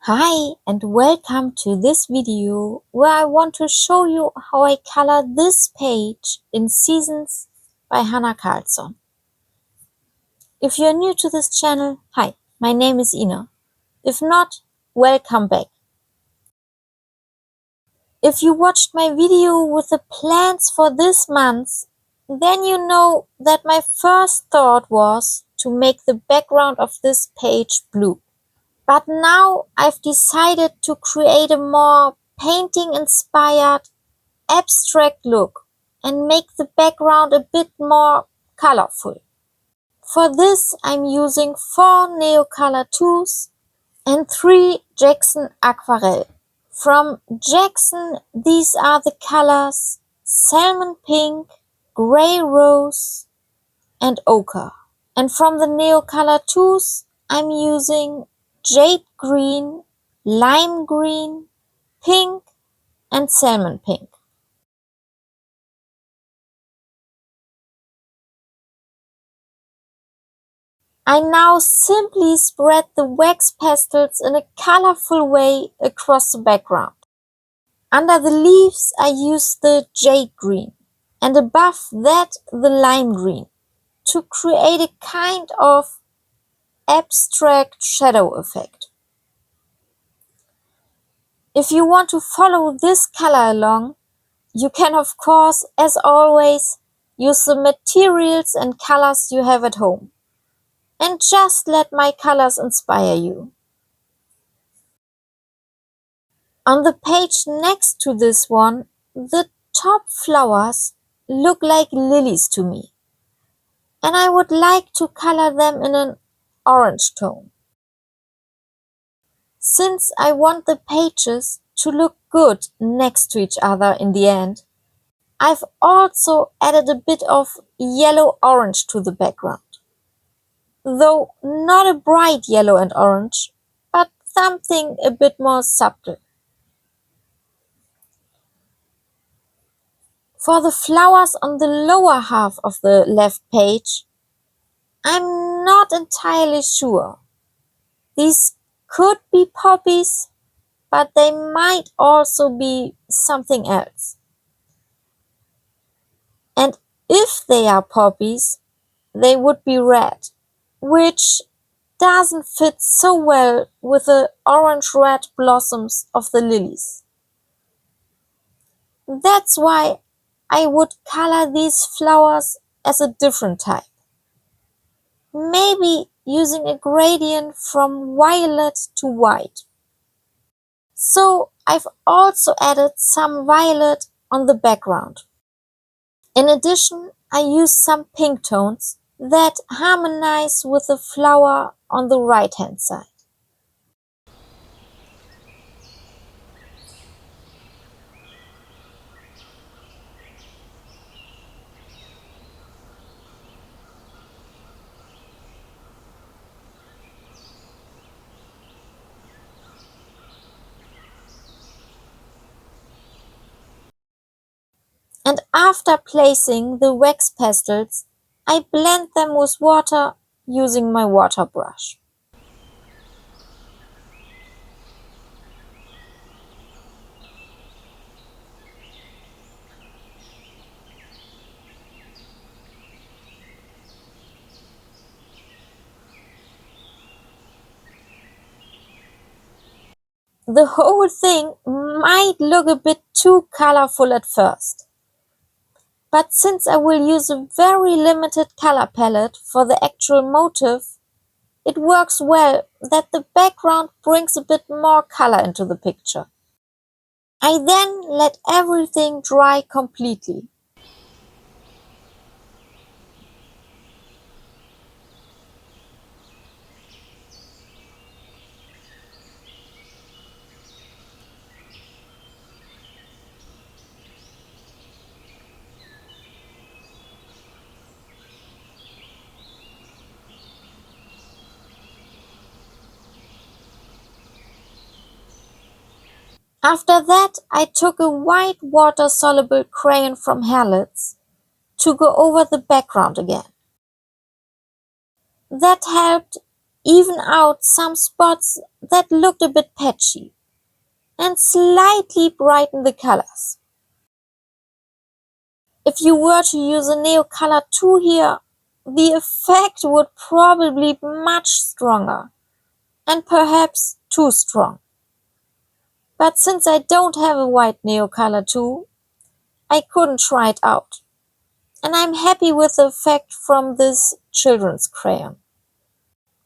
Hi and welcome to this video where I want to show you how I color this page in Seasons by Hanna Karlzon. If you're new to this channel, hi, my name is Ina. If not, welcome back. If you watched my video with the plans for this month, then you know that my first thought was to make the background of this page blue. But now I've decided to create a more painting-inspired, abstract look and make the background a bit more colorful. For this, I'm using 4 Neocolor tools and 3 Jackson Aquarelle. From Jackson, these are the colors Salmon Pink, Grey Rose, and Ochre. And from the Neocolor tools, I'm using Jade Green, Lime Green, Pink, and Salmon Pink. I now simply spread the wax pastels in a colorful way across the background. Under the leaves, I use the Jade Green, and above that the Lime Green, to create a kind of abstract shadow effect. If you want to follow this color along, you can of course, as always, use the materials and colors you have at home. And just let my colors inspire you. On the page next to this one, the top flowers look like lilies to me. And I would like to color them in an orange tone. Since I want the pages to look good next to each other in the end, I've also added a bit of yellow-orange to the background. Though not a bright yellow and orange, but something a bit more subtle. For the flowers on the lower half of the left page, I'm not entirely sure. These could be poppies, but they might also be something else. And if they are poppies, they would be red, which doesn't fit so well with the orange-red blossoms of the lilies. That's why I would color these flowers as a different type. Maybe using a gradient from violet to white. So I've also added some violet on the background. In addition, I use some pink tones that harmonize with the flower on the right-hand side. And after placing the wax pastels, I blend them with water using my water brush. The whole thing might look a bit too colorful at first. But since I will use a very limited color palette for the actual motif, it works well that the background brings a bit more color into the picture. I then let everything dry completely. After that, I took a white water-soluble crayon from Herlitz to go over the background again. That helped even out some spots that looked a bit patchy, and slightly brighten the colors. If you were to use a Neo Color 2 here, the effect would probably be much stronger, and perhaps too strong. But since I don't have a white Neo Color 2, I couldn't try it out. And I'm happy with the effect from this children's crayon.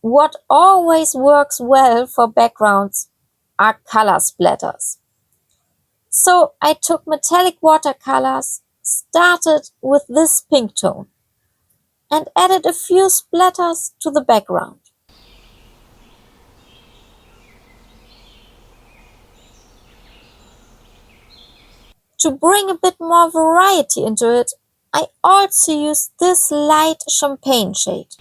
What always works well for backgrounds are color splatters. So I took metallic watercolors, started with this pink tone, and added a few splatters to the background. To bring a bit more variety into it, I also used this light champagne shade.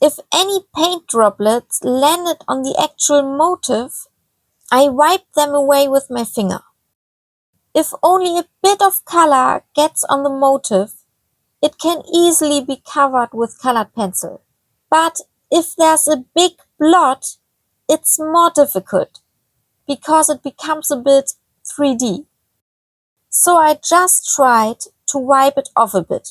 If any paint droplets landed on the actual motif, I wiped them away with my finger. If only a bit of color gets on the motif, it can easily be covered with colored pencil. But if there's a big blot, it's more difficult because it becomes a bit 3D. So I just tried to wipe it off a bit.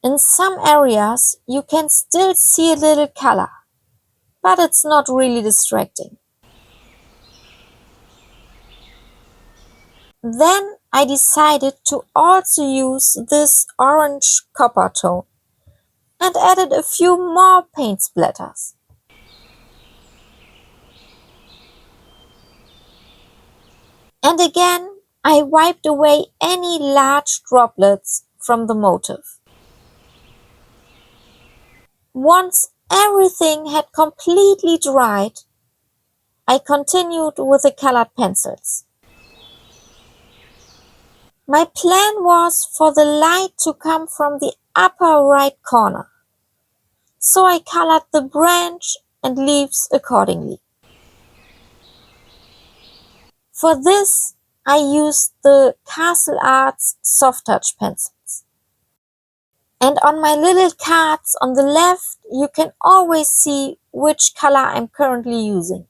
In some areas, you can still see a little color, but it's not really distracting. Then I decided to also use this orange copper tone and added a few more paint splatters. And again, I wiped away any large droplets from the motif. Once everything had completely dried, I continued with the colored pencils. My plan was for the light to come from the upper right corner, so I colored the branch and leaves accordingly. For this, I used the Castle Arts Soft Touch pencils. And on my little cards on the left, you can always see which color I'm currently using.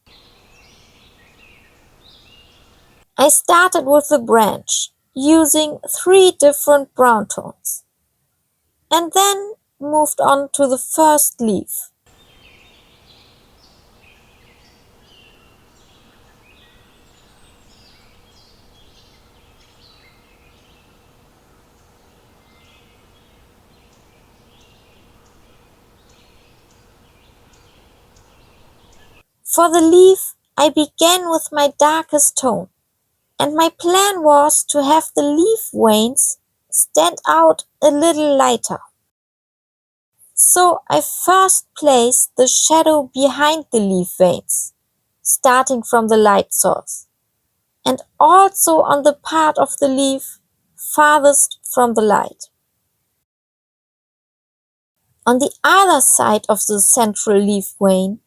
I started with the branch, using 3 different brown tones, and then moved on to the first leaf. For the leaf, I began with my darkest tone, and my plan was to have the leaf veins stand out a little lighter. So I first placed the shadow behind the leaf veins, starting from the light source, and also on the part of the leaf farthest from the light. On the other side of the central leaf vein,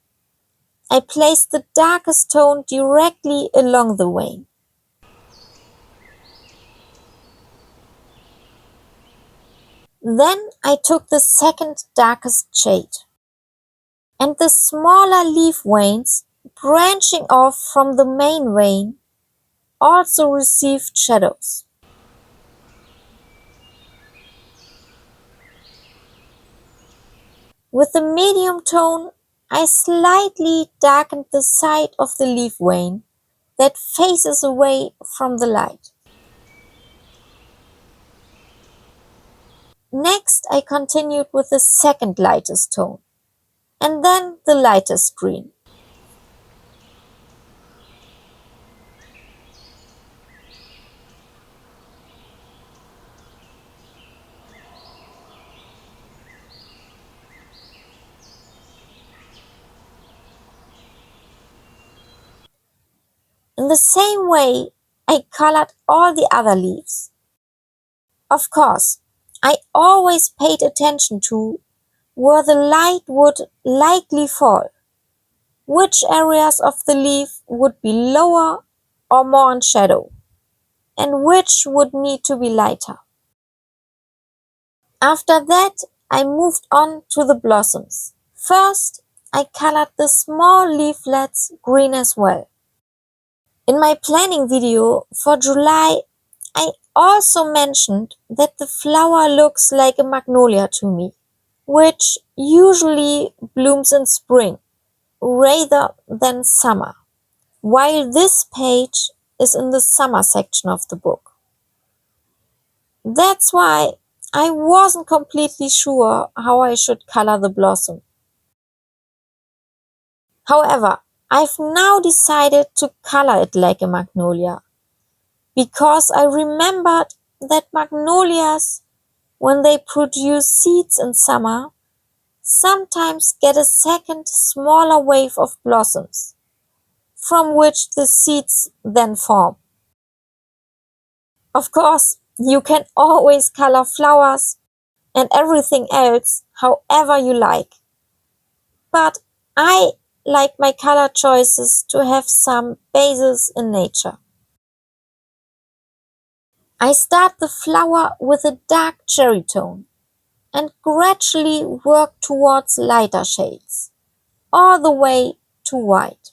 I placed the darkest tone directly along the vein. Then I took the second darkest shade, and the smaller leaf veins branching off from the main vein also received shadows. With the medium tone, I slightly darkened the side of the leaf vein that faces away from the light. Next, I continued with the second lightest tone, and then the lightest green. In the same way, I colored all the other leaves. Of course, I always paid attention to where the light would likely fall, which areas of the leaf would be lower or more in shadow, and which would need to be lighter. After that, I moved on to the blossoms. First, I colored the small leaflets green as well. In my planning video for July, I also mentioned that the flower looks like a magnolia to me, which usually blooms in spring rather than summer, while this page is in the summer section of the book. That's why I wasn't completely sure how I should color the blossom. However, I've now decided to color it like a magnolia, because I remembered that magnolias, when they produce seeds in summer, sometimes get a second smaller wave of blossoms, from which the seeds then form. Of course, you can always color flowers and everything else however you like, but I like my color choices to have some basis in nature. I start the flower with a dark cherry tone and gradually work towards lighter shades, all the way to white.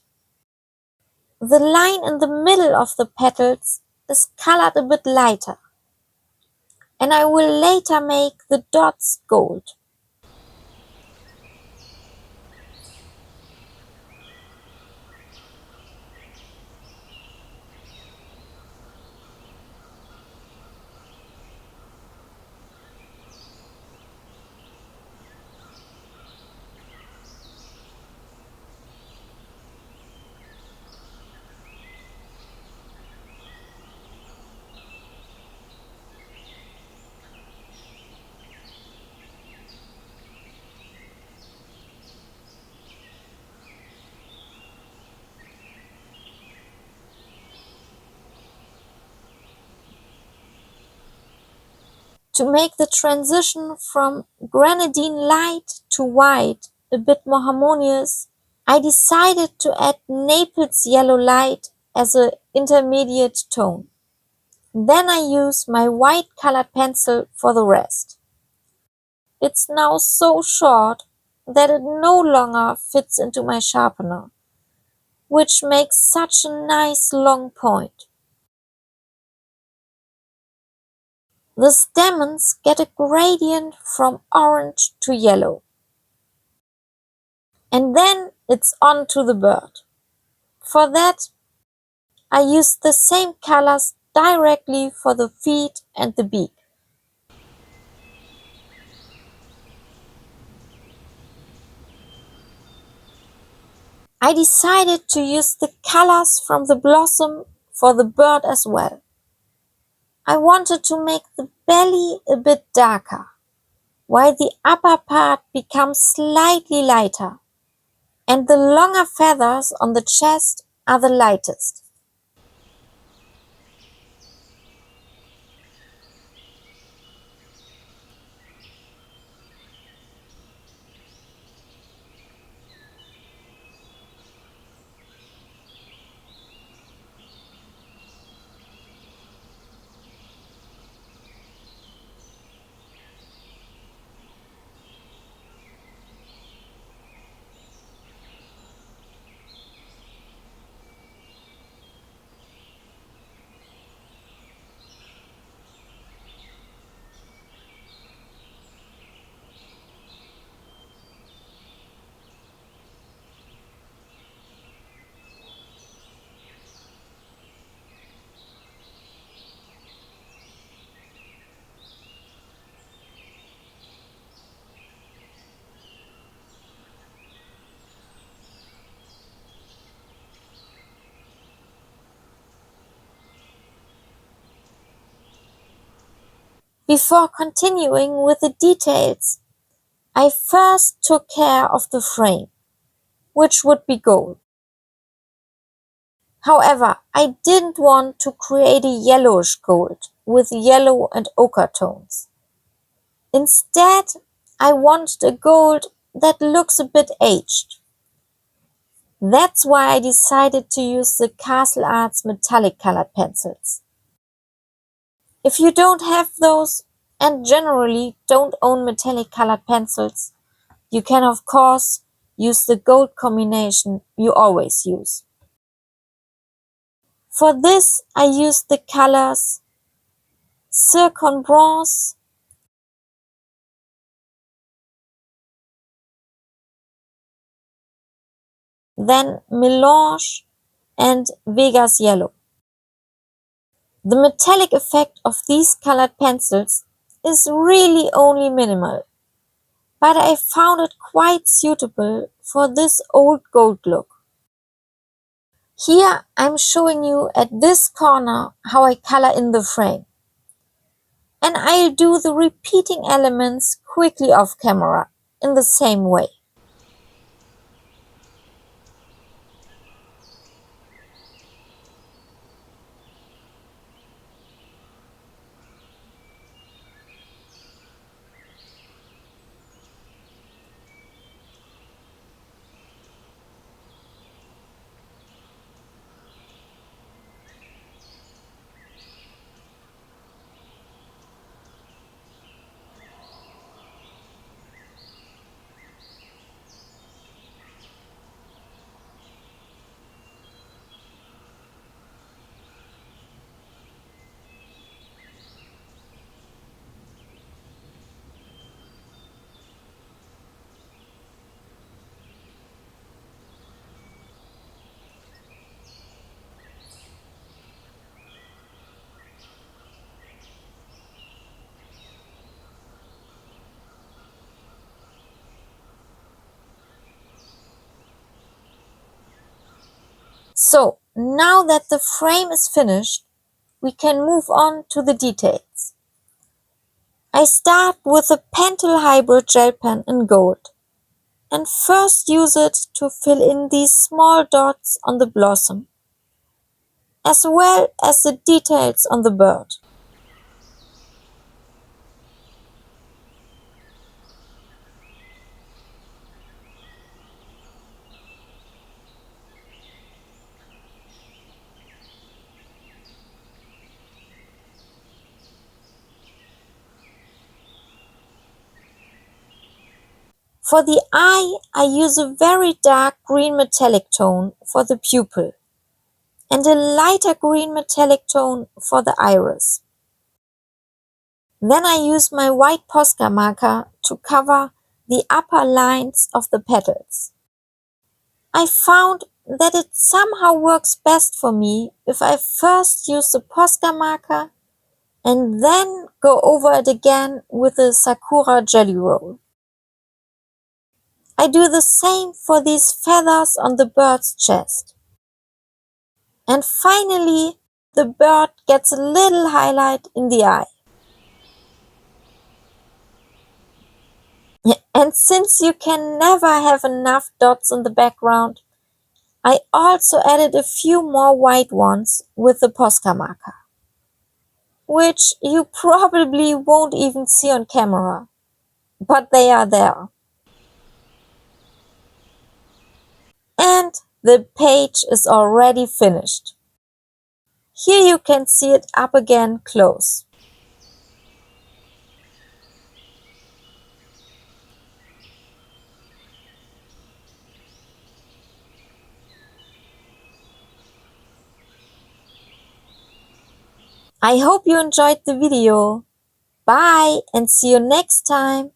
The line in the middle of the petals is colored a bit lighter, and I will later make the dots gold. To make the transition from grenadine light to white a bit more harmonious, I decided to add Naples yellow light as an intermediate tone. Then I use my white colored pencil for the rest. It's now so short that it no longer fits into my sharpener, which makes such a nice long point. The stamens get a gradient from orange to yellow. And then it's on to the bird. For that, I use the same colors directly for the feet and the beak. I decided to use the colors from the blossom for the bird as well. I wanted to make the belly a bit darker, while the upper part becomes slightly lighter, and the longer feathers on the chest are the lightest. Before continuing with the details, I first took care of the frame, which would be gold. However, I didn't want to create a yellowish gold with yellow and ochre tones. Instead, I wanted a gold that looks a bit aged. That's why I decided to use the Castle Arts metallic colored pencils. If you don't have those and generally don't own metallic colored pencils, you can of course use the gold combination you always use. For this I used the colors Zircon Bronze, then Melange and Vegas Yellow. The metallic effect of these colored pencils is really only minimal, but I found it quite suitable for this old gold look. Here I'm showing you at this corner how I color in the frame. And I'll do the repeating elements quickly off camera in the same way. So now that the frame is finished, we can move on to the details. I start with a Pentel Hybrid gel pen in gold and first use it to fill in these small dots on the blossom, as well as the details on the bird. For the eye, I use a very dark green metallic tone for the pupil and a lighter green metallic tone for the iris. Then I use my white Posca marker to cover the upper lines of the petals. I found that it somehow works best for me if I first use the Posca marker and then go over it again with the Sakura Jelly Roll. I do the same for these feathers on the bird's chest. And finally, the bird gets a little highlight in the eye. And since you can never have enough dots in the background, I also added a few more white ones with the Posca marker, which you probably won't even see on camera, but they are there. And the page is already finished. Here you can see it up again close. I hope you enjoyed the video. Bye and see you next time.